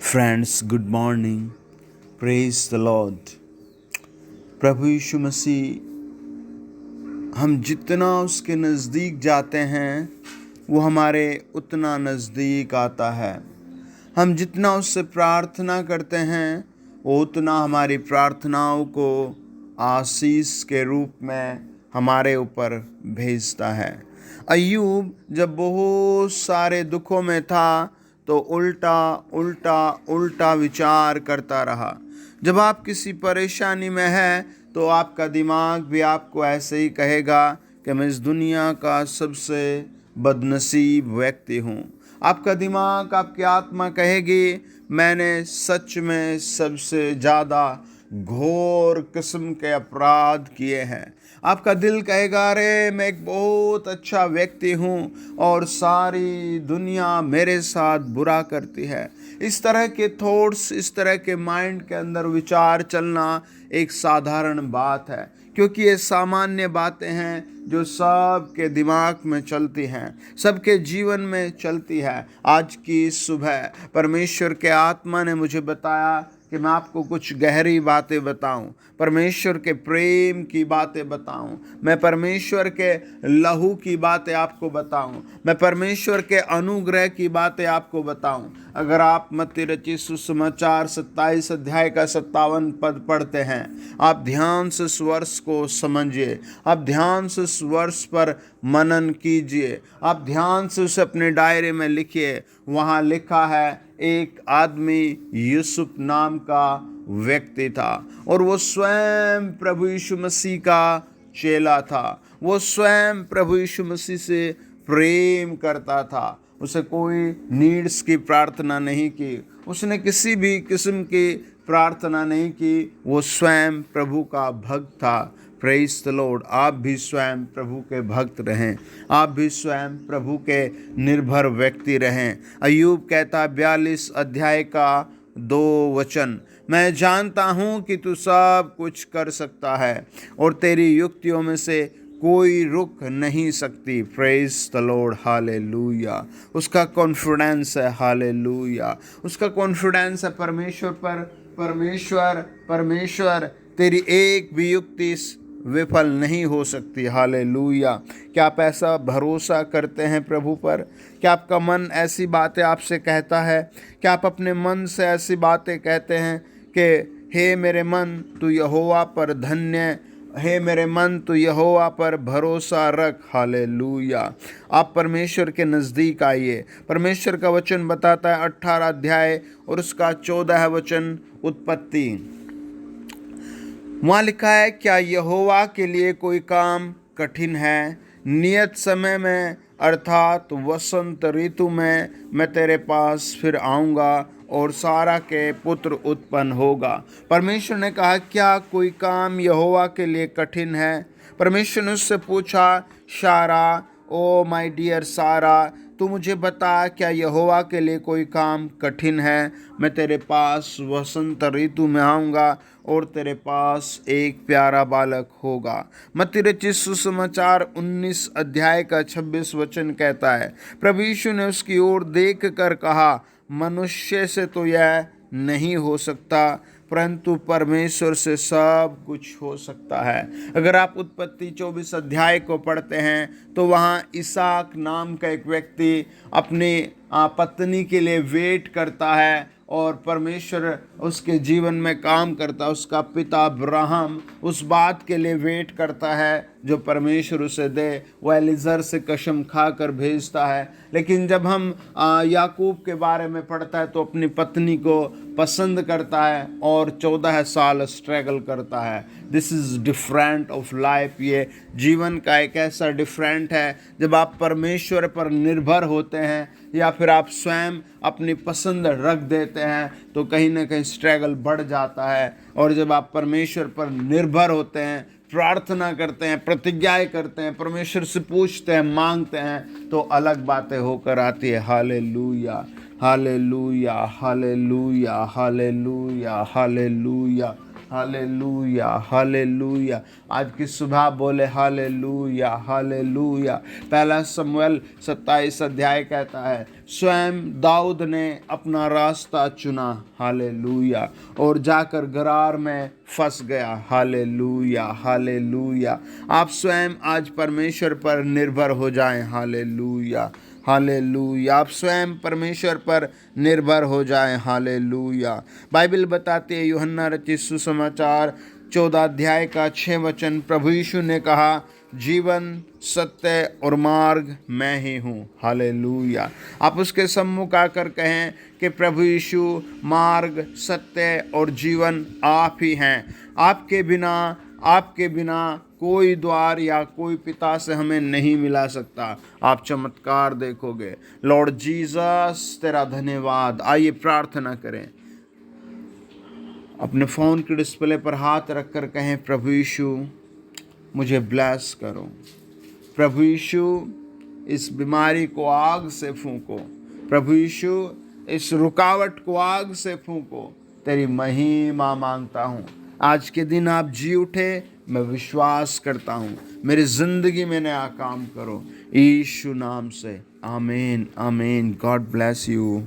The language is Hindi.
Friends, good morning. Praise the Lord. प्रभु यीशु मसीह, हम जितना उसके नज़दीक जाते हैं वो हमारे उतना नज़दीक आता है। हम जितना उससे प्रार्थना करते हैं वो उतना हमारी प्रार्थनाओं को आशीष के रूप में हमारे ऊपर भेजता है। अय्यूब जब बहुत सारे दुखों में था तो उल्टा उल्टा उल्टा विचार करता रहा। जब आप किसी परेशानी में हैं तो आपका दिमाग भी आपको ऐसे ही कहेगा कि मैं इस दुनिया का सबसे बदनसीब व्यक्ति हूँ। आपका दिमाग, आपकी आत्मा कहेगी मैंने सच में सबसे ज़्यादा घोर किस्म के अपराध किए हैं। आपका दिल कहेगा अरे मैं एक बहुत अच्छा व्यक्ति हूँ और सारी दुनिया मेरे साथ बुरा करती है। इस तरह के थॉट्स, इस तरह के माइंड के अंदर विचार चलना एक साधारण बात है, क्योंकि ये सामान्य बातें हैं जो सबके दिमाग में चलती हैं, सबके जीवन में चलती है। आज की सुबह परमेश्वर के आत्मा ने मुझे बताया कि मैं आपको कुछ गहरी बातें बताऊं, परमेश्वर के प्रेम की बातें बताऊं, मैं परमेश्वर के लहू की बातें आपको बताऊं, मैं परमेश्वर के अनुग्रह की बातें आपको बताऊं। अगर आप मत्ती रचित सुसमाचार 27 अध्याय का 57 पद पढ़ते हैं, आप ध्यान से इस वर्ष को समझिए, आप ध्यान से इस वर्ष पर मनन कीजिए, आप ध्यान से उसे अपने डायरी में लिखिए। वहाँ लिखा है एक आदमी यूसुफ नाम का व्यक्ति था और वो स्वयं प्रभु यीशु मसीह का चेला था। वो स्वयं प्रभु यीशु मसीह से प्रेम करता था। उसे कोई नीड्स की प्रार्थना नहीं की, उसने किसी भी किस्म की प्रार्थना नहीं की। वो स्वयं प्रभु का भक्त था। Praise the Lord. आप भी स्वयं प्रभु के भक्त रहें, आप भी स्वयं प्रभु के निर्भर व्यक्ति रहें। अय्यूब कहता 42 अध्याय का 2 वचन, मैं जानता हूँ कि तू सब कुछ कर सकता है और तेरी युक्तियों में से कोई रुक नहीं सकती। Praise the Lord. हालेलुया। उसका कॉन्फिडेंस है, हालेलुया। उसका कॉन्फिडेंस है परमेश्वर पर। परमेश्वर तेरी एक भी युक्ति विफल नहीं हो सकती। हालेलुया। क्या आप ऐसा भरोसा करते हैं प्रभु पर? क्या आपका मन ऐसी बातें आपसे कहता है? क्या आप अपने मन से ऐसी बातें कहते हैं कि हे मेरे मन तू यहोवा पर धन्य, हे मेरे मन तू यहोवा पर भरोसा रख। हालेलुया। आप परमेश्वर के नज़दीक आइए। परमेश्वर का वचन बताता है 18 अध्याय और उसका 14 वचन, उत्पत्ति। वहाँ लिखा है क्या यहोवा के लिए कोई काम कठिन है? नियत समय में अर्थात वसंत ऋतु में मैं तेरे पास फिर आऊँगा और सारा के पुत्र उत्पन्न होगा। परमेश्वर ने कहा क्या कोई काम यहोवा के लिए कठिन है? परमेश्वर ने उससे पूछा सारा, ओ माय डियर सारा, तू मुझे बता क्या यहोवा के लिए कोई काम कठिन है? मैं तेरे पास वसंत ऋतु में आऊँगा और तेरे पास एक प्यारा बालक होगा। मत्ती रचित सुसमाचार 19 अध्याय का 26 वचन कहता है, प्रभु यीशु ने उसकी ओर देख कर कहा मनुष्य से तो यह नहीं हो सकता, परंतु परमेश्वर से सब कुछ हो सकता है। अगर आप उत्पत्ति 24 अध्याय को पढ़ते हैं तो वहाँ इसहाक नाम का एक व्यक्ति अपनी पत्नी के लिए वेट करता है और परमेश्वर उसके जीवन में काम करता है। उसका पिता अब्राहम उस बात के लिए वेट करता है जो परमेश्वर उसे दे। वह एलिज़र से कसम खा कर भेजता है। लेकिन जब हम याकूब के बारे में पढ़ता है तो अपनी पत्नी को पसंद करता है और 14 साल स्ट्रगल करता है। This is different of life. ये जीवन का एक ऐसा डिफरेंट है जब आप परमेश्वर पर निर्भर होते हैं या फिर आप स्वयं अपनी पसंद रख देते हैं तो कहीं ना कहीं स्ट्रगल बढ़ जाता है। और जब आप परमेश्वर पर निर्भर होते हैं, प्रार्थना करते हैं, प्रतिज्ञाएं करते हैं, परमेश्वर से पूछते हैं, मांगते हैं, तो अलग बातें होकर आती है। Hallelujah, hallelujah, hallelujah, hallelujah, hallelujah, hallelujah, hallelujah. आज की सुबह बोले हालेलुया, हालेलुया। पहला शमूएल 27 अध्याय कहता है, स्वयं दाऊद ने अपना रास्ता चुना, हालेलुया, और जाकर गरार में फंस गया, हालेलुया, हालेलुया। आप स्वयं आज परमेश्वर पर निर्भर हो जाएं, हालेलुया, हालेलुया। आप स्वयं परमेश्वर पर निर्भर हो जाएं, हालेलुया। बाइबल बताती है, यूहन्ना रचित सुसमाचार 14 अध्याय का 6 वचन, प्रभु यीशु ने कहा, जीवन, सत्य और मार्ग मैं ही हूँ, हालेलुया। आप उसके सम्मुख आकर कहें कि प्रभु यीशु, मार्ग, सत्य और जीवन आप ही हैं। आपके बिना कोई द्वार या कोई पिता से हमें नहीं मिला सकता। आप चमत्कार देखोगे। लॉर्ड जीसस, तेरा धन्यवाद। आइए प्रार्थना करें। अपने फ़ोन के डिस्प्ले पर हाथ रखकर कहें, प्रभु यीशु मुझे ब्लेस करो। प्रभु यीशु इस बीमारी को आग से फूंको। प्रभु यीशु इस रुकावट को आग से फूंको। तेरी महिमा मांगता हूँ। आज के दिन आप जी उठे, मैं विश्वास करता हूँ। मेरी ज़िंदगी में नया काम करो, यीशु नाम से, आमीन, आमीन। God bless you.